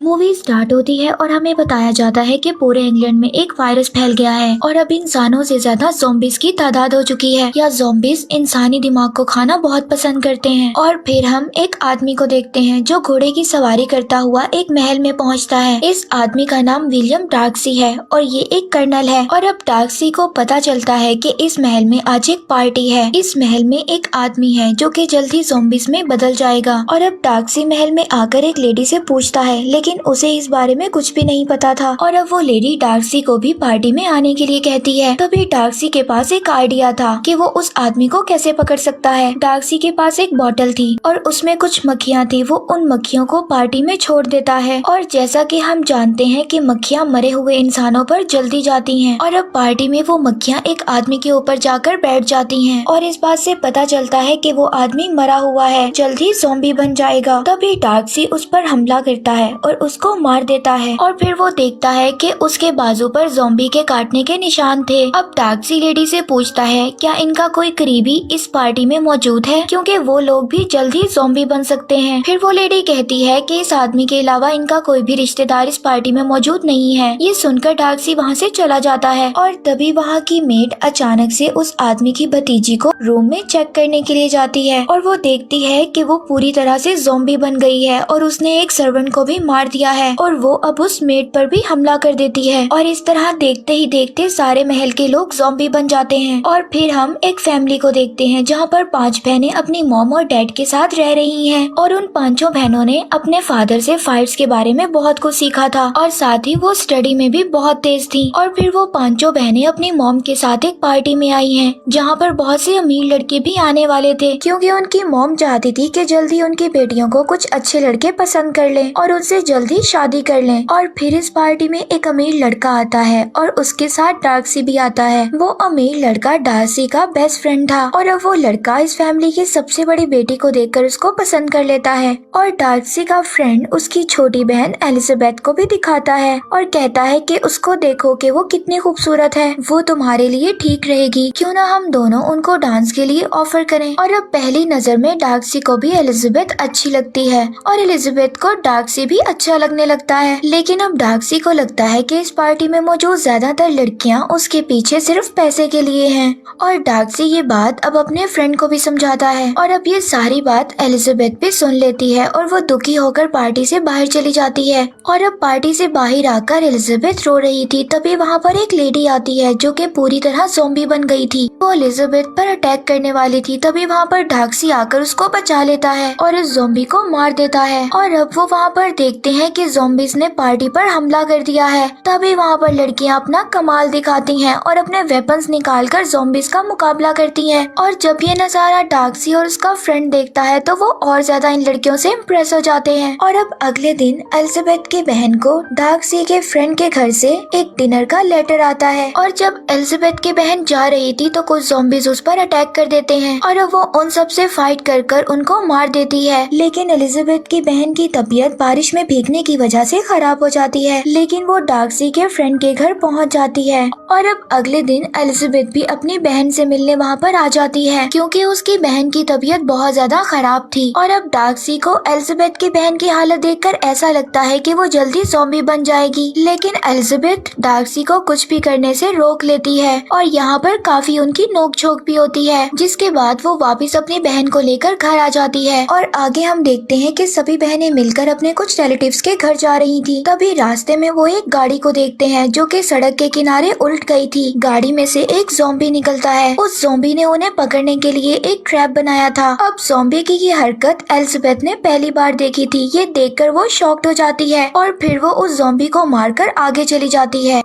Movie start होती है और हमें बताया जाता है कि पूरे इंग्लैंड में एक वायरस फैल गया है और अब इंसानों से ज्यादा ज़ॉम्बीज़ की तादाद हो चुकी है। या ज़ॉम्बीज़ इंसानी दिमाग को खाना बहुत पसंद करते हैं। और फिर हम एक आदमी को देखते हैं जो घोड़े की सवारी करता हुआ एक महल में पहुंचता है। इस आदमी का नाम विलियम डार्कसी है और ये एक कर्नल है। और अब डार्कसी को पता चलता है कि इस महल में आज एक पार्टी है। इस महल में एक आदमी है जो कि जल्द ही ज़ॉम्बीज़ में बदल जाएगा। और अब डार्कसी महल में आकर एक लेडी से पूछता है, लेकिन उसे इस बारे में कुछ भी नहीं पता था। और अब वो लेडी डार्कसी को भी पार्टी में आने के लिए कहती है। तभी डार्कसी के पास एक आइडिया था कि वो उस आदमी को कैसे पकड़ सकता है। डार्कसी के पास एक बोतल थी और उसमें कुछ मक्खियाँ थी। वो उन मक्खियों को पार्टी में छोड़ देता है और जैसा कि हम जानते हैं कि मक्खियाँ मरे हुए इंसानों पर जल्दी जाती हैं। और अब पार्टी में वो मक्खियाँ एक आदमी के ऊपर जाकर बैठ जाती हैं और इस बात से पता चलता है कि वो आदमी मरा हुआ है, जल्द ही ज़ॉम्बी बन जाएगा। तभी डार्कसी उस पर हमला करता है और उसको मार देता है। और फिर वो देखता है कि उसके बाजू पर ज़ॉम्बी के काटने के निशान थे। अब डार्कसी लेडी से पूछता है, क्या इनका कोई करीबी इस पार्टी में मौजूद है, क्योंकि वो लोग भी जल्द ही ज़ॉम्बी बन सकते हैं। फिर वो लेडी कहती है कि इस आदमी के अलावा इनका कोई भी रिश्तेदार इस पार्टी में मौजूद नहीं है। ये सुनकर डार्कसी वहाँ से चला जाता है और तभी वहाँ की मेड अचानक से उस आदमी की भतीजी को रूम में चेक करने के लिए जाती है और वो देखती है कि वो पूरी तरह से ज़ॉम्बी बन गई है और उसने एक सर्वेंट को भी मार दिया है और वो अब उस मेड पर भी हमला कर देती है। और इस तरह देखते ही देखते सारे महल के लोग ज़ॉम्बी बन जाते हैं। और फिर हम एक फैमिली को देखते हैं जहाँ पर 5 बहनें अपनी मॉम और डैड के साथ रह रही हैं और उन 5 बहनों ने अपने फादर से फायर्स के बारे में बहुत कुछ सीखा था और साथ ही वो स्टडी में भी बहुत तेज थी। और फिर वो 5 बहनें अपनी मॉम के साथ एक पार्टी में आई हैं जहाँ पर बहुत से अमीर लड़के भी आने वाले थे, क्योंकि उनकी मॉम चाहती थी कि जल्दी उनकी बेटियों को कुछ अच्छे लड़के पसंद कर लें और उनसे जल्दी शादी कर लें। और फिर इस पार्टी में एक अमीर लड़का आता है और उसके साथ डार्कसी भी आता है। वो अमीर लड़का डार्सी का बेस्ट फ्रेंड था और अब वो लड़का इस फैमिली की सबसे बड़ी बेटी को देखकर उसको पसंद कर लेता है। और डार्सी का फ्रेंड उसकी छोटी बहन एलिजाबेथ को भी दिखाता है और कहता है कि उसको देखो कि वो कितनी खूबसूरत है, वो तुम्हारे लिए ठीक रहेगी, क्यों ना हम दोनों उनको डांस के लिए ऑफर करें। और अब पहली नजर में डार्सी को भी एलिजाबेथ अच्छी लगती है और एलिजाबेथ को डार्सी भी अच्छा लगने लगता है। लेकिन अब डार्सी को लगता है कि इस पार्टी में मौजूद ज्यादातर लड़कियां उसके पीछे सिर्फ पैसे के लिए हैं। और डार्सी ये बात अब अपने फ्रेंड को भी समझाता है और अब ये सारी बात एलिजाबेथ भी सुन लेती है और वो दुखी होकर पार्टी से बाहर चली जाती है। और अब पार्टी से बाहर आकर एलिजाबेथ रो रही थी, तभी वहाँ पर एक लेडी आती है जो कि पूरी तरह ज़ॉम्बी बन गई थी। वो एलिजाबेथ पर अटैक करने वाली थी, तभी वहाँ पर डार्सी आकर उसको बचा लेता है और उस ज़ॉम्बी को मार देता है। और अब वो वहाँ पर देखते हैं कि ज़ॉम्बीज़ ने पार्टी पर हमला कर दिया है। तभी वहाँ पर लड़कियाँ अपना कमाल दिखाती हैं और अपने वेपन्स निकालकर ज़ॉम्बीज़ का मुकाबला करती हैं। और जब ये नज़ारा डार्सी और उसका फ्रेंड देखता है तो वो और ज्यादा इन लड़कियों से इम्प्रेस हो जाते हैं। और अब अगले दिन एलिजाबेथ की बहन को डार्सी के फ्रेंड के घर से एक डिनर का लेटर आता है और जब एलिजाबेथ की बहन जा रही थी तो कुछ ज़ॉम्बीज़ उस पर अटैक कर देते हैं और अब वो उन सब से फाइट कर उनको मार देती है। लेकिन एलिजाबेथ की बहन की तबीयत बारिश में भीगने की वजह से खराब हो जाती है, लेकिन वो डार्सी के फ्रेंड के घर पहुंच जाती है। और अब अगले दिन एलिजाबेथ भी अपनी बहन से मिलने वहां पर आ जाती है, क्योंकि उसकी बहन की तबीयत बहुत ज्यादा खराब थी। और अब डार्सी को एलिजाबेथ की बहन की हालत देखकर ऐसा लगता है कि वो जल्दी ज़ॉम्बी बन जाएगी, लेकिन एलिजाबेथ डार्सी को कुछ भी करने से रोक लेती है और यहाँ पर काफी उनकी नोक-झोंक भी होती है, जिसके बाद वो वापस अपनी बहन को लेकर घर आ जाती है। और आगे हम देखते हैं कि सभी बहनें मिलकर अपने कुछ रिलेटिव्स के घर जा रही थी। तभी रास्ते में वो एक गाड़ी को देखते हैं जो कि सड़क के किनारे उल्ट गई थी। गाड़ी में से एक ज़ॉम्बी निकलता है। उस ज़ॉम्बी ने उन्हें पकड़ने के लिए एक ट्रैप बनाया था। अब ज़ॉम्बी की ये हरकत एलिजाबेथ ने पहली बार देखी थी। ये देखकर वो शॉक्ड हो जाती है और फिर वो उस ज़ॉम्बी को मारकर आगे चली जाती है।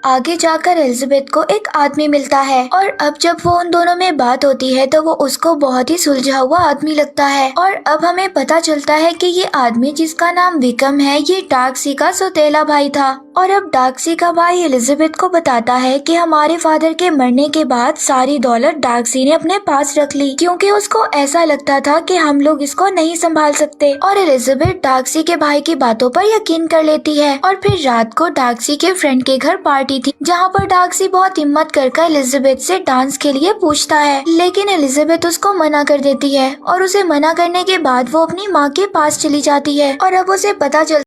आगे जाकर एलिजाबेथ को एक आदमी मिलता है और अब जब वो उन दोनों में बात होती है तो वो उसको बहुत ही सुलझा हुआ आदमी लगता है। और अब हमें पता चलता है कि ये आदमी जिसका नाम विकम है, ये डार्सी का सौतेला भाई था। और अब डार्सी का भाई एलिजाबेथ को बताता है कि हमारे फादर के मरने के बाद सारी दौलत डार्सी ने अपने पास रख ली, क्योंकि उसको ऐसा लगता था कि हम लोग इसको नहीं संभाल सकते। और एलिजाबेथ डार्सी के भाई की बातों पर यकीन कर लेती है। और फिर रात को डार्सी के फ्रेंड के घर पार्टी थी, जहाँ पर डार्सी बहुत हिम्मत कर एलिजाबेथ से डांस के लिए पूछता है, लेकिन एलिजाबेथ उसको मना कर देती है। और उसे मना करने के बाद वो अपनी माँ के पास चली जाती है और अब उसे पता चल